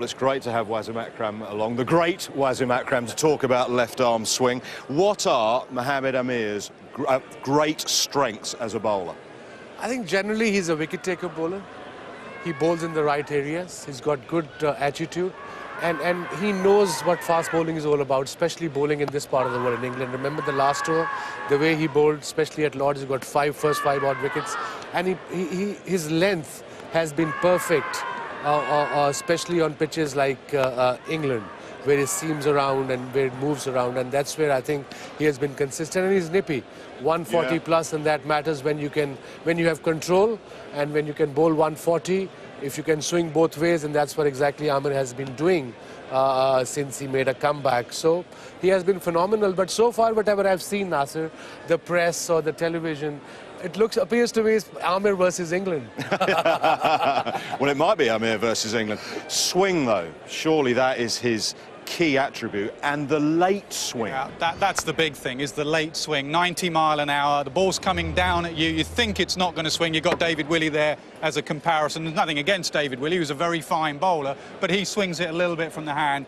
It's great to have Wasim Akram along, the great Wasim Akram, to talk about left-arm swing. What are Mohammed Amir's great strengths as a bowler? I think generally he's a wicket-taker bowler. He bowls in the right areas. He's got good attitude. And he knows what fast bowling is all about, especially bowling in this part of the world, in England. Remember the last tour, the way he bowled, especially at Lords, he got first five odd wickets. And his length has been perfect, especially on pitches like England, where it seams around and where it moves around. And that's where I think he has been consistent. And he's nippy, 140 plus, and that matters when you have control and when you can bowl 140. If you can swing both ways, and that's what exactly Amir has been doing since he made a comeback. So he has been phenomenal. But so far, whatever I've seen, Nasser, the press or the television, it appears to me it's Amir versus England. Well, it might be Amir versus England. Swing, though, surely that is his key attribute, and the late swing. Yeah, that's the big thing, is the late swing. 90 mile an hour, the ball's coming down at you, you think it's not going to swing. You've got David Willey there as a comparison. There's nothing against David Willey, who's a very fine bowler, but he swings it a little bit from the hand.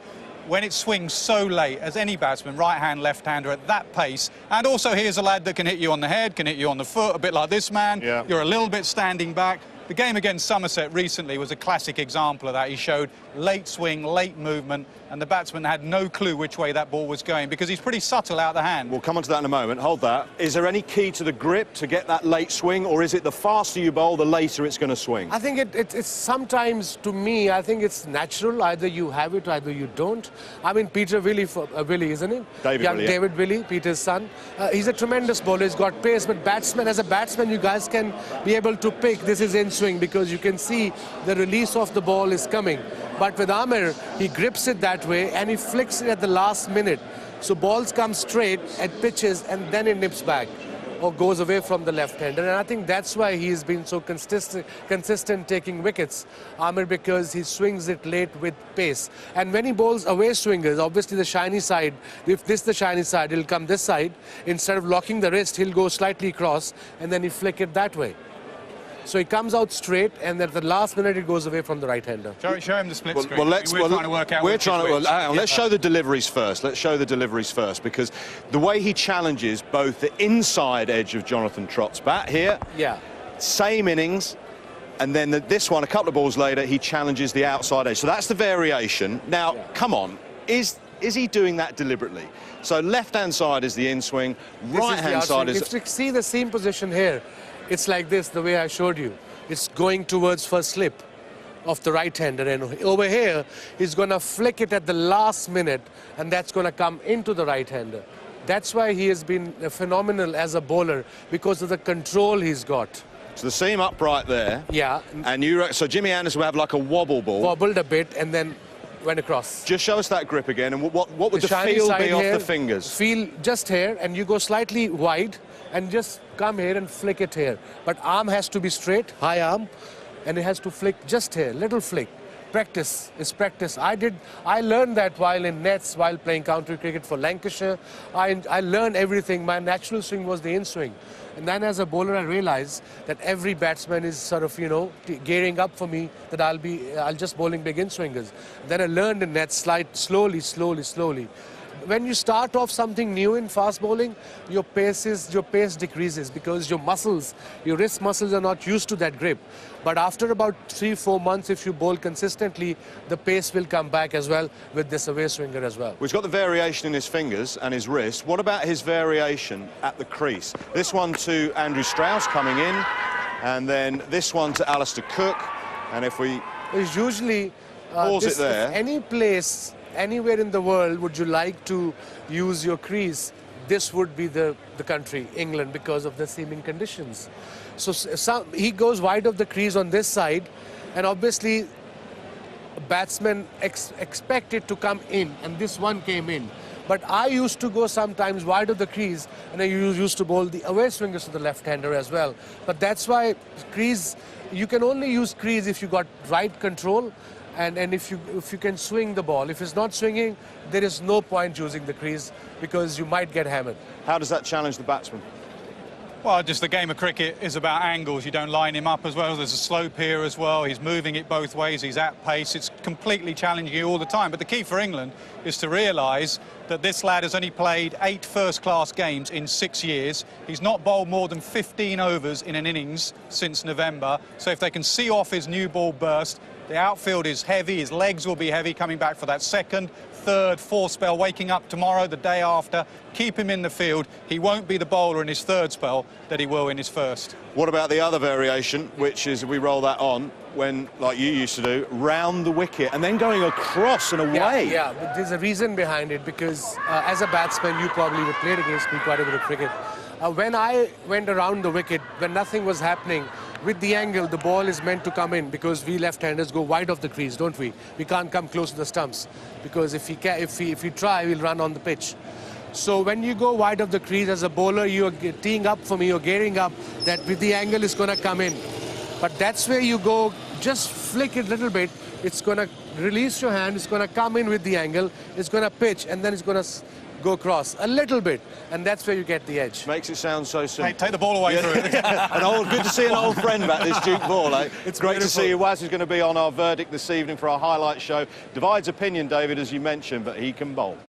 When it swings so late, as any batsman, right-hand, left-hander, at that pace, and also here's a lad that can hit you on the head, can hit you on the foot, a bit like this man. Yeah. You're a little bit standing back. The game against Somerset recently was a classic example of that. He showed late swing, late movement, and the batsman had no clue which way that ball was going because he's pretty subtle out the hand. We'll come on to that in a moment. Hold that. Is there any key to the grip to get that late swing, or is it the faster you bowl, the later it's going to swing? I think it's sometimes, to me, I think it's natural. Either you have it, either you don't. I mean, Peter Willey, isn't it? David Willey, Peter's son. He's a tremendous bowler. He's got pace, but as a batsman, you guys can be able to pick this is in swing because you can see the release of the ball is coming. But with Amir, he grips it that way and he flicks it at the last minute. So balls come straight at pitches and then it nips back or goes away from the left-hander. And I think that's why he's been so consistent taking wickets, Amir, because he swings it late with pace. And when he bowls away swingers, obviously the shiny side, if this is the shiny side, he'll come this side. Instead of locking the wrist, he'll go slightly across and then he flick it that way. So he comes out straight, and at the last minute, it goes away from the right-hander. Show him the split screen. Well, we're trying to work out. Let's show the deliveries first. Let's show the deliveries first, because the way he challenges both the inside edge of Jonathan Trott's bat here, same innings, and then this one, a couple of balls later, he challenges the outside edge. So that's the variation. Now, come on, is he doing that deliberately? So left-hand side is the in-swing, right-hand side is... If you see the same position here, it's like this, the way I showed you. It's going towards first slip of the right-hander. And over here, he's going to flick it at the last minute, and that's going to come into the right-hander. That's why he has been phenomenal as a bowler, because of the control he's got. So the seam upright there. Yeah. And so Jimmy Anderson will have like a wobble ball. Wobbled a bit and then went across. Just show us that grip again, and what would the feel be off the fingers? Feel just here, and you go slightly wide, and just come here and flick it here. But arm has to be straight, high arm, and it has to flick just here, little flick. Practice is practice. I learned that while in nets, while playing county cricket for Lancashire. I learned everything. My natural swing was the in-swing. And then as a bowler, I realized that every batsman is sort of, gearing up for me, that I'll just bowling big in-swingers. Then I learned in nets, slowly. When you start off something new in fast bowling, your pace decreases because your wrist muscles are not used to that grip. But after about 3-4 months, if you bowl consistently, the pace will come back as well with this away swinger as well. Well, he's got the variation in his fingers and his wrist. What about his variation at the crease? This one to Andrew Strauss coming in, and then this one to Alistair Cook. And if we... It's usually... pause it there. Any place... Anywhere in the world would you like to use your crease, this would be the country, England, because of the seaming conditions. So he goes wide of the crease on this side, and obviously batsmen expect it to come in, and this one came in. But I used to go sometimes wide of the crease, and I used to bowl the away swingers to the left-hander as well. But that's why crease, you can only use crease if you got right control, and if you can swing the ball. If it's not swinging, there is no point using the crease because you might get hammered. How does that challenge the batsman? Well, just the game of cricket is about angles. You don't line him up as well. There's a slope here as well. He's moving it both ways. He's at pace. It's completely challenging you all the time. But the key for England is to realise that this lad has only played 8 first-class games in 6 years. He's not bowled more than 15 overs in an innings since November. So if they can see off his new ball burst, the outfield is heavy. His legs will be heavy coming back for that second, third, fourth spell, waking up tomorrow, the day after. Keep him in the field. He won't be the bowler in his third spell that he will in his first. What about the other variation, which is, we roll that on, when, like you used to do, round the wicket and then going across and away? Yeah, but there's a reason behind it, because as a batsman, you probably would play against me quite a bit of cricket. When I went around the wicket, when nothing was happening, with the angle, the ball is meant to come in, because we left-handers go wide of the crease, don't we? We can't come close to the stumps, because if we try, we'll run on the pitch. So when you go wide of the crease as a bowler, you're teeing up for me, you're gearing up that with the angle is going to come in. But that's where you go, just flick it a little bit, it's going to release your hand, it's going to come in with the angle, it's going to pitch, and then it's going to go across a little bit, and that's where you get the edge. Makes it sound so simple. Hey, take the ball away from it. Good to see an old friend back, this Duke ball. Eh? It's great to see you. Waz is going to be on our verdict this evening for our highlight show. Divides opinion, David, as you mentioned, but he can bowl.